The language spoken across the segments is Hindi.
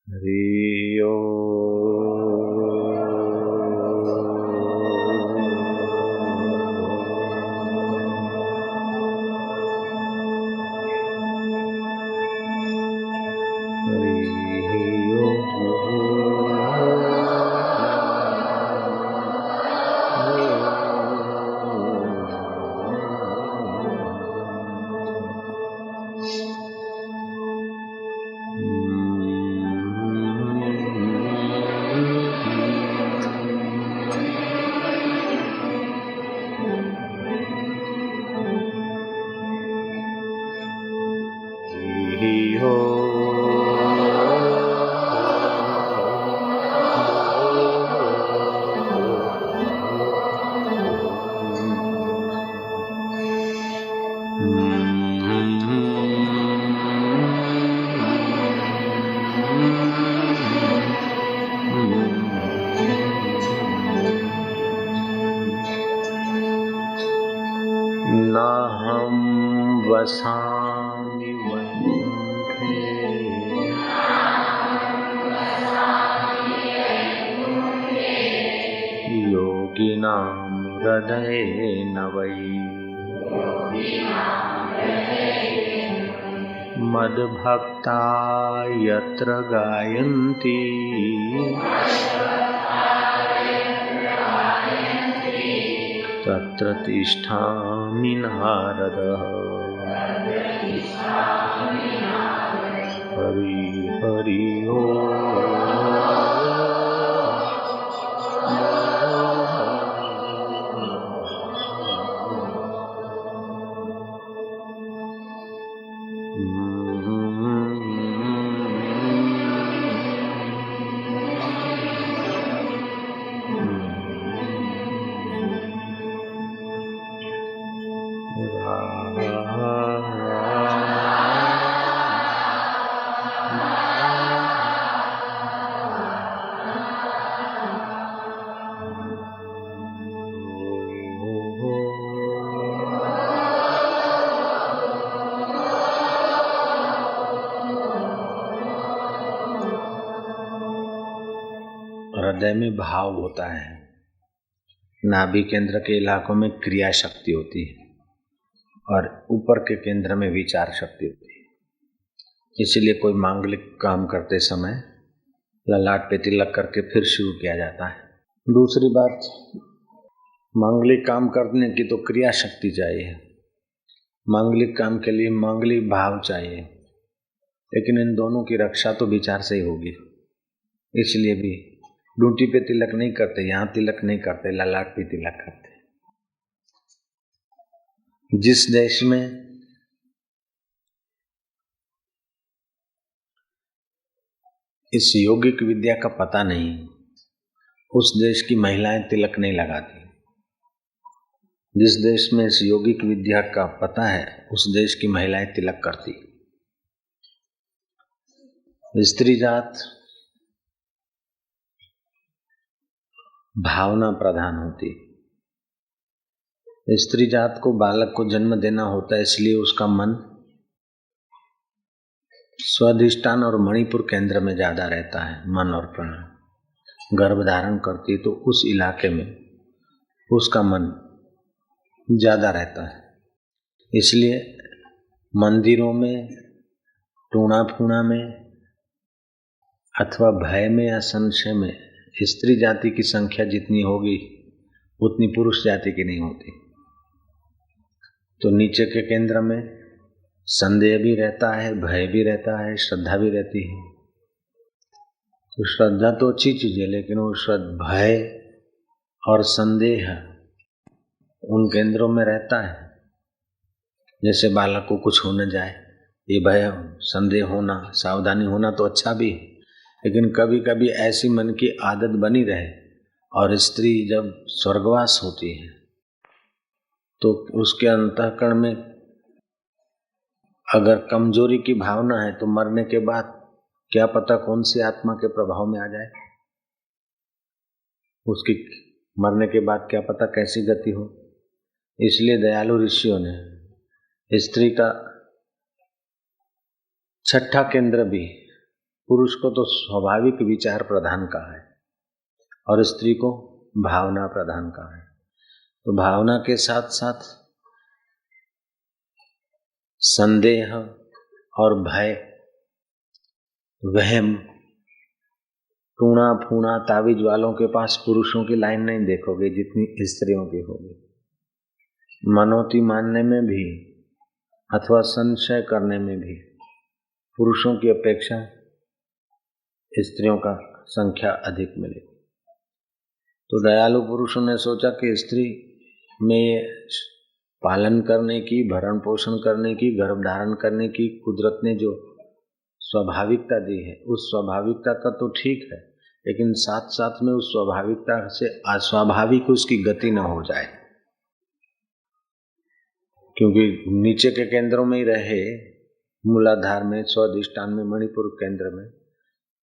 हरि नाहं वसामि वैकुण्ठे योगिनां हृदयेन वै मद्भक्ता यत्र गायन्ति तत्र तिष्ठामि नारद। हरि हरि हृदय में भाव होता है, नाभि केंद्र के इलाकों में क्रिया शक्ति होती है और ऊपर के केंद्र में विचार शक्ति होती है। इसीलिए कोई मांगलिक काम करते समय ललाट पे तिलक करके फिर शुरू किया जाता है। दूसरी बात, मांगलिक काम करने की तो क्रिया शक्ति चाहिए, मांगलिक काम के लिए मांगलिक भाव चाहिए, लेकिन इन दोनों की रक्षा तो विचार से ही होगी। इसलिए भी डूटी पे तिलक नहीं करते, यहाँ तिलक नहीं करते, ललाट पे तिलक करते। जिस देश में इस योगिक विद्या का पता नहीं, उस देश की महिलाएं तिलक नहीं लगाती। जिस देश में इस योगिक विद्या का पता है, उस देश की महिलाएं तिलक करती। स्त्री जात भावना प्रधान होती। स्त्री जात को बालक को जन्म देना होता है, इसलिए उसका मन स्वाधिष्ठान और मणिपुर केंद्र में ज्यादा रहता है। मन और प्राण गर्भ धारण करती तो उस इलाके में उसका मन ज्यादा रहता है। इसलिए मंदिरों में, टूणा फूणा में अथवा भय में या संशय में स्त्री जाति की संख्या जितनी होगी उतनी पुरुष जाति की नहीं होती। तो नीचे के केंद्र में संदेह भी रहता है, भय भी रहता है, श्रद्धा भी रहती है। तो श्रद्धा तो अच्छी चीज है, लेकिन वो भय और संदेह उन केंद्रों में रहता है। जैसे बालक को कुछ हो न जाए, ये भय संदेह होना, सावधानी होना तो अच्छा भी है, लेकिन कभी कभी ऐसी मन की आदत बनी रहे और स्त्री जब स्वर्गवास होती है तो उसके अंतःकरण में अगर कमजोरी की भावना है तो मरने के बाद क्या पता कौन सी आत्मा के प्रभाव में आ जाए। उसकी मरने के बाद क्या पता कैसी गति हो। इसलिए दयालु ऋषियों ने स्त्री का छठा केंद्र भी पुरुष को तो स्वाभाविक विचार प्रधान का है और स्त्री को भावना प्रधान का है। तो भावना के साथ साथ संदेह और भय, वहम, टूणा फूणा तावीज वालों के पास पुरुषों की लाइन नहीं देखोगे जितनी स्त्रियों की होगी। मनोती मानने में भी अथवा संशय करने में भी पुरुषों की अपेक्षा स्त्रियों का संख्या अधिक मिलेगी। तो दयालु पुरुषों ने सोचा कि स्त्री में पालन करने की, भरण पोषण करने की, गर्भ धारण करने की कुदरत ने जो स्वाभाविकता दी है, उस स्वाभाविकता का तो ठीक है, लेकिन साथ साथ में उस स्वाभाविकता से अस्वाभाविक उसकी गति न हो जाए। क्योंकि नीचे के केंद्रों में ही रहे, मूलाधार में, स्वाधिष्ठान में, मणिपुर केंद्र में,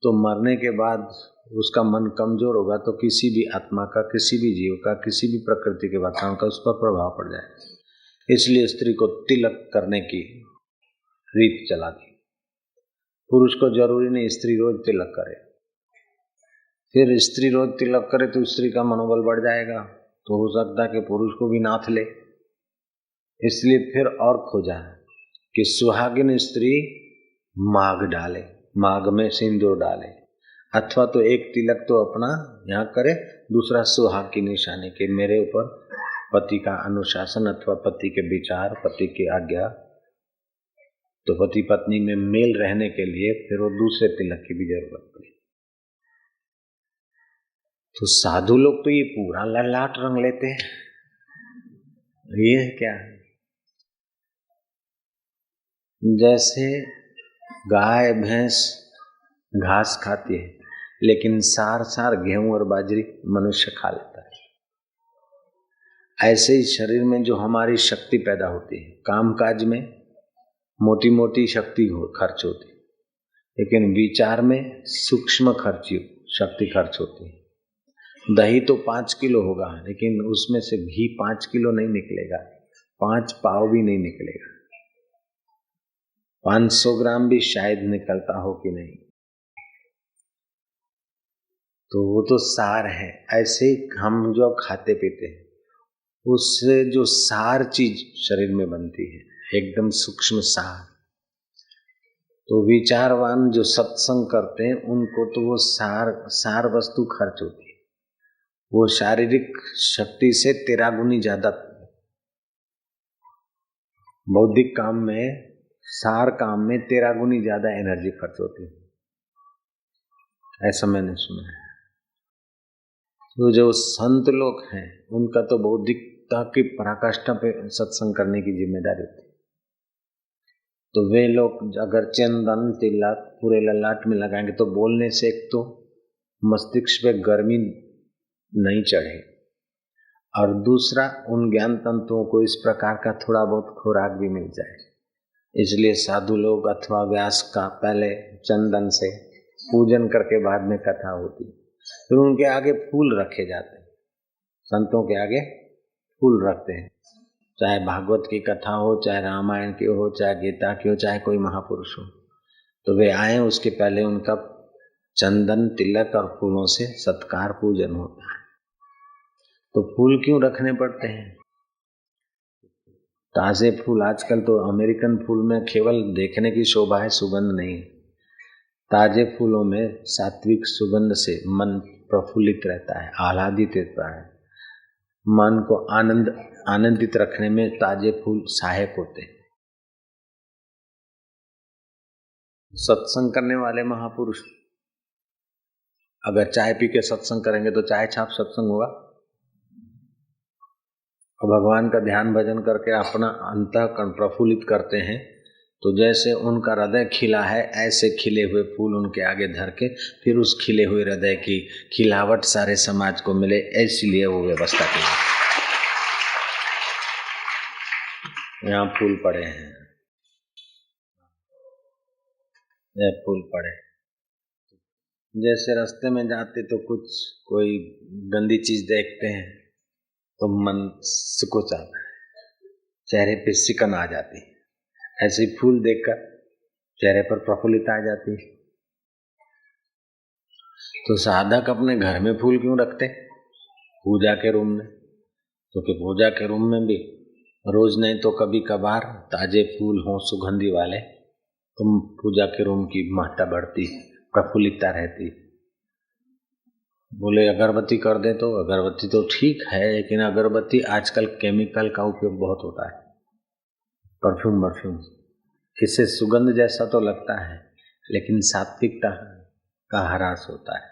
तो मरने के बाद उसका मन कमजोर होगा तो किसी भी आत्मा का, किसी भी जीव का, किसी भी प्रकृति के वातावरण का उस पर प्रभाव पड़ जाए। इसलिए स्त्री को तिलक करने की रीत चला दी। पुरुष को जरूरी नहीं स्त्री रोज तिलक करे, फिर स्त्री रोज तिलक करे तो स्त्री का मनोबल बढ़ जाएगा, तो हो सकता है कि पुरुष को भी नाथ ले। इसलिए फिर और खोजा कि सुहागिन स्त्री माघ डाले, माघ में सिंदूर डाले, अथवा तो एक तिलक तो अपना यहाँ करे, दूसरा सुहाग की निशानी के मेरे ऊपर पति का अनुशासन अथवा पति के विचार, पति की आज्ञा, तो पति पत्नी में मेल रहने के लिए फिर वो दूसरे तिलक की भी जरूरत पड़ी। तो साधु लोग तो ये पूरा ललाट रंग लेते हैं, ये क्या है? जैसे गाय भैंस घास खाती है, लेकिन सार सार गेहूं और बाजरी मनुष्य खा लेता है। ऐसे ही शरीर में जो हमारी शक्ति पैदा होती है, कामकाज में मोटी मोटी शक्ति खर्च होती है, लेकिन विचार में सूक्ष्म शक्ति खर्च होती है। दही तो 5 किलो होगा, लेकिन उसमें से घी 5 किलो नहीं निकलेगा, 5 पाव भी नहीं निकलेगा, 500 ग्राम भी शायद निकलता हो कि नहीं। तो वो तो सार है। ऐसे ही हम जो खाते पीते हैं, उससे जो सार चीज शरीर में बनती है, एकदम सूक्ष्म सार। तो विचारवान जो सत्संग करते हैं उनको तो वो सार वस्तु खर्च होती है। वो शारीरिक शक्ति से 13 गुनी ज्यादा, बौद्धिक काम में, सार काम में 13 गुनी ज्यादा एनर्जी खर्च होती है, ऐसा मैंने सुना है। तो जो संत लोग हैं उनका तो बौद्धिकता की पराकाष्ठा पे सत्संग करने की जिम्मेदारी होती है। तो वे लोग अगर चंदन तिलक पूरे ललाट में लगाएंगे तो बोलने से एक तो मस्तिष्क पे गर्मी नहीं चढ़े, और दूसरा उन ज्ञान तंतुओं को इस प्रकार का थोड़ा बहुत खुराक भी मिल जाए। इसलिए साधु लोग अथवा व्यास का पहले चंदन से पूजन करके बाद में कथा होती, फिर उनके आगे फूल रखे जाते हैं, संतों के आगे फूल रखते हैं, चाहे भागवत की कथा हो, चाहे रामायण की हो, चाहे गीता की हो, चाहे कोई महापुरुष हो, तो वे आए उसके पहले उनका चंदन तिलक और फूलों से सत्कार पूजन होता है। तो फूल क्यों रखने पड़ते हैं? ताजे फूल, आजकल तो अमेरिकन फूल में केवल देखने की शोभा है, सुगंध नहीं। ताजे फूलों में सात्विक सुगंध से मन प्रफुल्लित रहता है, आह्लादित रहता है। मन को आनंदित रखने में ताजे फूल सहायक होते हैं। सत्संग करने वाले महापुरुष अगर चाय पी के सत्संग करेंगे तो चाय छाप सत्संग होगा, और भगवान का ध्यान भजन करके अपना अंतःकरण प्रफुल्लित करते हैं, तो जैसे उनका हृदय खिला है ऐसे खिले हुए फूल उनके आगे धर के फिर उस खिले हुए हृदय की खिलावट सारे समाज को मिले, इसलिए वो व्यवस्था की। यहाँ फूल पड़े हैं, ये फूल पड़े। जैसे रास्ते में जाते तो कोई गंदी चीज देखते हैं तो मन सुकुच आता है, चेहरे पे सिकन आ जाती है, ऐसे फूल देखकर चेहरे पर प्रफुल्लता आ जाती है। तो साधक अपने घर में फूल क्यों रखते पूजा के रूम में? क्योंकि पूजा के रूम में भी रोज नहीं तो कभी कभार ताजे फूल हों सुगंधी वाले, तो पूजा के रूम की महत्ता बढ़ती, प्रफुल्लितता रहती। बोले अगरबत्ती कर दे, तो अगरबत्ती तो ठीक है, लेकिन अगरबत्ती आजकल केमिकल का उपयोग बहुत होता है, परफ्यूम, इससे सुगंध जैसा तो लगता है लेकिन सात्विकता का ह्रास होता है।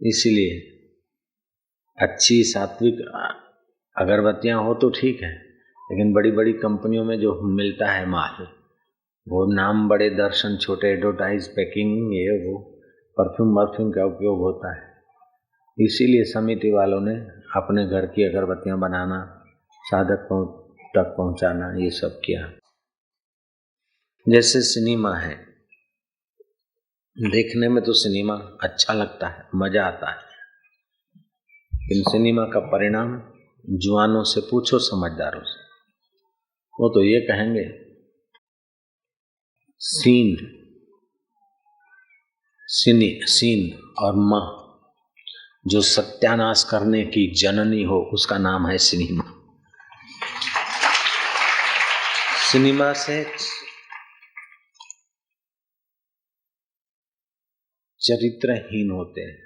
इसीलिए अच्छी सात्विक अगरबत्तियां हो तो ठीक है, लेकिन बड़ी बड़ी कंपनियों में जो मिलता है माल, वो नाम बड़े दर्शन, छोटे एडवर्टाइज, पैकिंग, ये वो परफ्यूम का उपयोग होता है। इसीलिए समिति वालों ने अपने घर की अगरबत्तियां बनाना, साधक तक पहुंचाना, ये सब किया। जैसे सिनेमा है, देखने में तो सिनेमा अच्छा लगता है, मजा आता है, लेकिन सिनेमा का परिणाम जुआनों से पूछो, समझदारों से, वो तो ये कहेंगे सीन और माँ, जो सत्यानाश करने की जननी हो उसका नाम है सिनेमा। सिनेमा से चरित्रहीन होते हैं,